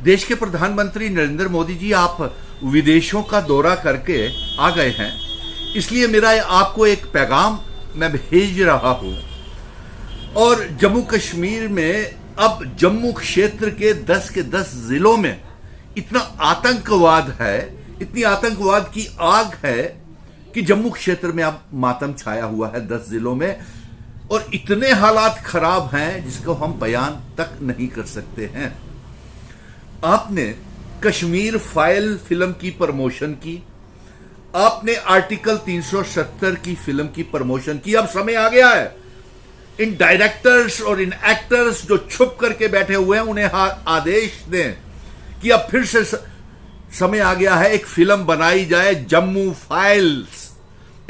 देश के प्रधानमंत्री नरेंद्र मोदी जी, आप विदेशों का दौरा करके आ गए हैं, इसलिए मेरा आपको एक पैगाम मैं भेज रहा हूं। और जम्मू कश्मीर में अब जम्मू क्षेत्र के 10 के 10 जिलों में इतना आतंकवाद है, इतनी आतंकवाद की आग है कि जम्मू क्षेत्र में अब मातम छाया हुआ है 10 जिलों में, और इतने हालात खराब हैं जिसको हम बयान तक नहीं कर सकते हैं। आपने कश्मीर फाइल फिल्म की प्रमोशन की, आपने आर्टिकल 370 की फिल्म की प्रमोशन की। अब समय आ गया है इन डायरेक्टर्स और इन एक्टर्स जो छुप करके बैठे हुए हैं, उन्हें आदेश दें कि अब फिर से समय आ गया है, एक फिल्म बनाई जाए जम्मू फाइल्स,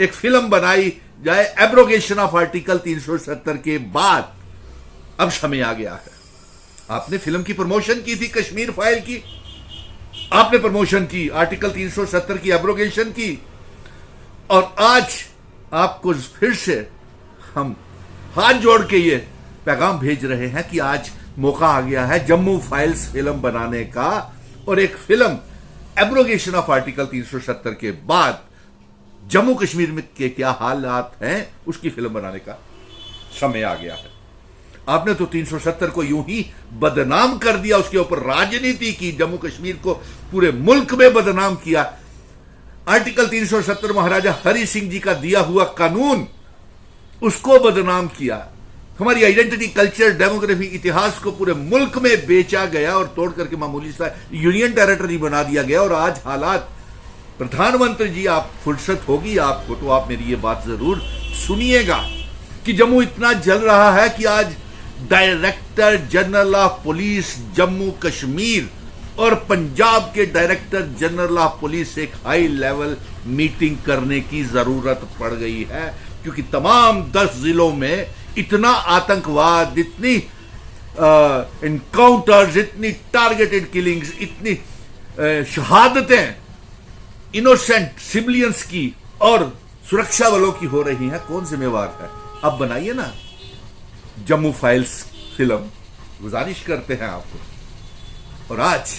एक फिल्म बनाई जाए एब्रोगेशन ऑफ आर्टिकल 370 के बाद। अब समय आ गया है। आपने फिल्म की प्रमोशन की थी, कश्मीर फाइल की आपने प्रमोशन की, आर्टिकल 370 की एब्रोगेशन की, और आज आपको फिर से हम हाथ जोड़ के ये पैगाम भेज रहे हैं कि आज मौका आ गया है जम्मू फाइल्स फिल्म बनाने का, और एक फिल्म एब्रोगेशन ऑफ आर्टिकल 370 के बाद जम्मू कश्मीर में के क्या हालात हैं उसकी फिल्म बनाने का समय आ गया है। आपने तो 370 को यूं ही बदनाम कर दिया, उसके ऊपर राजनीति की, जम्मू कश्मीर को पूरे मुल्क में बदनाम किया। आर्टिकल 370 महाराजा हरि सिंह जी का दिया हुआ कानून, उसको बदनाम किया। हमारी आइडेंटिटी, कल्चर, डेमोग्राफी, इतिहास को पूरे मुल्क में बेचा गया और तोड़ करके मामूली सा यूनियन टेरिटरी बना दिया गया। और आज हालात, प्रधानमंत्री जी, आप फुर्सत होगी आपको तो आप मेरी ये बात जरूर सुनिएगा कि जम्मू इतना जल रहा है कि आज director general of police Jammu Kashmir और पंजाब के डायरेक्टर जनरल ऑफ पुलिस एक हाई लेवल मीटिंग करने की जरूरत पड़ गई है, क्योंकि तमाम 10 जिलों में इतना आतंकवाद, इतनी इनकाउंटर्स, इतनी टारगेटेड किलिंग्स, इतनी शहादतें इनोसेंट सिविलियंस की और सुरक्षा बलों की हो रही हैं। कौन जिम्मेवार है? अब बनाइए ना जम्मू फाइल्स फिल्म, गुजारिश करते हैं आपको। और आज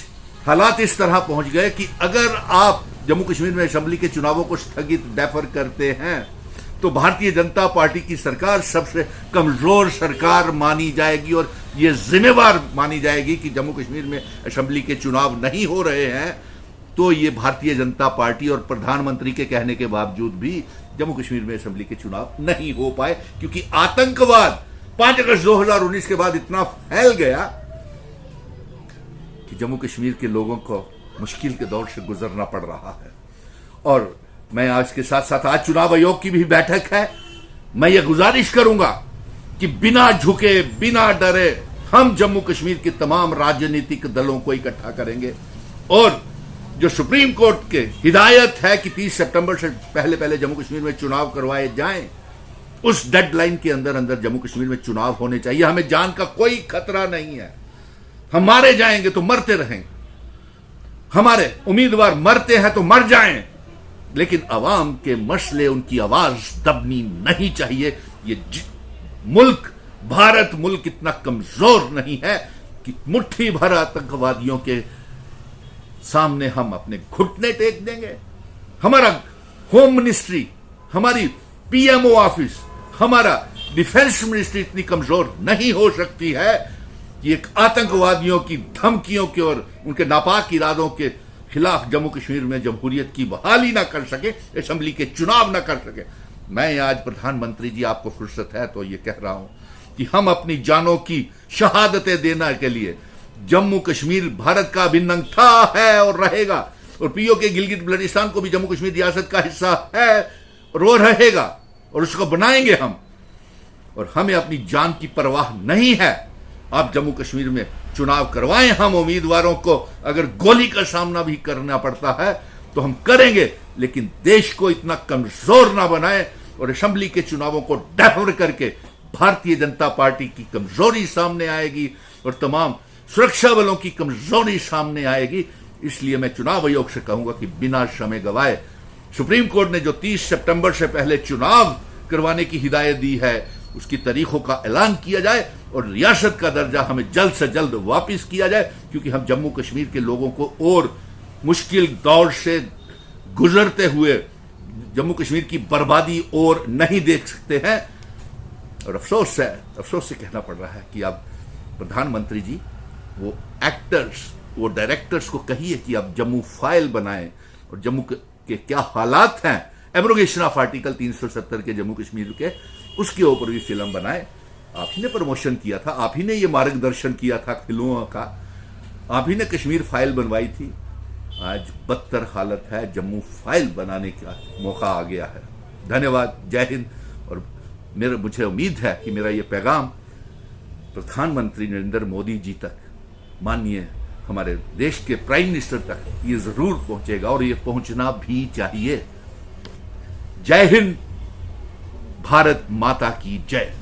हालात इस तरह पहुंच गए कि अगर आप जम्मू कश्मीर में असेंबली के चुनावों को स्थगित डेफर करते हैं तो भारतीय जनता पार्टी की सरकार सबसे कमजोर सरकार मानी जाएगी, और यह जिम्मेवार मानी जाएगी कि जम्मू कश्मीर में असेंबली के चुनाव नहीं हो रहे हैं। तो ये भारतीय जनता पार्टी और प्रधानमंत्री के कहने के बावजूद भी जम्मू कश्मीर में असेंबली के चुनाव नहीं हो पाए, क्योंकि आतंकवाद 5 अगस्त 2019 के बाद इतना फैल गया कि जम्मू कश्मीर के लोगों को मुश्किल के दौर से गुजरना पड़ रहा है। और मैं आज के साथ साथ, आज चुनाव आयोग की भी बैठक है, मैं ये गुजारिश करूंगा कि बिना झुके, बिना डरे हम जम्मू कश्मीर के तमाम राजनीतिक दलों को इकट्ठा करेंगे, और जो सुप्रीम कोर्ट के हिदायत है कि 30 सितंबर से पहले पहले जम्मू कश्मीर में चुनाव करवाए जाएं, उस डेडलाइन के अंदर अंदर जम्मू कश्मीर में चुनाव होने चाहिए। हमें जान का कोई खतरा नहीं है। हम मारे जाएंगे तो मरते रहेंगे, हमारे उम्मीदवार मरते हैं तो मर जाएं, लेकिन अवाम के मसले, उनकी आवाज दबनी नहीं चाहिए। ये मुल्क, भारत मुल्क इतना कमजोर नहीं है कि मुट्ठी भर आतंकवादियों के सामने हम अपने घुटने टेक देंगे। हमारा होम मिनिस्ट्री, हमारी पीएमओ ऑफिस, हमारा डिफेंस मिनिस्ट्री इतनी कमजोर नहीं हो सकती है कि एक आतंकवादियों की धमकियों के और उनके नापाक इरादों के खिलाफ जम्मू कश्मीर में जमहूरियत की बहाली ना कर सके, असेंबली के चुनाव ना कर सके। मैं आज प्रधानमंत्री जी, आपको फुर्सत है तो ये कह रहा हूं कि हम अपनी जानों की शहादतें देने के लिए, जम्मू कश्मीर भारत का अभिन्न अंग था, है और रहेगा, और पीओके गिलगित बल्टिस्तान को भी जम्मू कश्मीर रियासत का हिस्सा है और वो रहेगा, और उसको बनाएंगे हम। और हमें अपनी जान की परवाह नहीं है। आप जम्मू कश्मीर में चुनाव करवाएं, हम उम्मीदवारों को अगर गोली का सामना भी करना पड़ता है तो हम करेंगे, लेकिन देश को इतना कमजोर ना बनाएं और असेंबली के चुनावों को डेफर करके भारतीय जनता पार्टी की कमजोरी सामने आएगी और तमाम सुरक्षा बलों की कमजोरी सामने आएगी। इसलिए मैं चुनाव आयोग से कहूंगा कि बिना समय गवाए, सुप्रीम कोर्ट ने जो 30 सितंबर से पहले चुनाव करवाने की हिदायत दी है, उसकी तारीखों का ऐलान किया जाए और रियासत का दर्जा हमें जल्द से जल्द वापस किया जाए, क्योंकि हम जम्मू कश्मीर के लोगों को और मुश्किल दौर से गुजरते हुए जम्मू कश्मीर की बर्बादी और नहीं देख सकते हैं। और अफसोस से कहना पड़ रहा है कि अब प्रधानमंत्री जी वो एक्टर्स, वो डायरेक्टर्स को कहिए कि अब जम्मू फाइल बनाएं और जम्मू के क्या हालात हैं, एब्रोगेशन ऑफ आर्टिकल 370 के जम्मू कश्मीर के, उसके ऊपर भी फिल्म बनाए। आप ही ने प्रमोशन किया था, आप ही ने ये मार्गदर्शन किया था फिल्मों का, आप ही ने कश्मीर फाइल बनवाई थी। आज बदतर हालत है, जम्मू फाइल बनाने का मौका आ गया है। धन्यवाद, जय हिंद। और मुझे उम्मीद है कि मेरा ये पैगाम प्रधानमंत्री नरेंद्र मोदी जी तक, माननीय हमारे देश के प्राइम मिनिस्टर तक ये जरूर पहुंचेगा और ये पहुंचना भी चाहिए। जय हिंद, भारत माता की जय।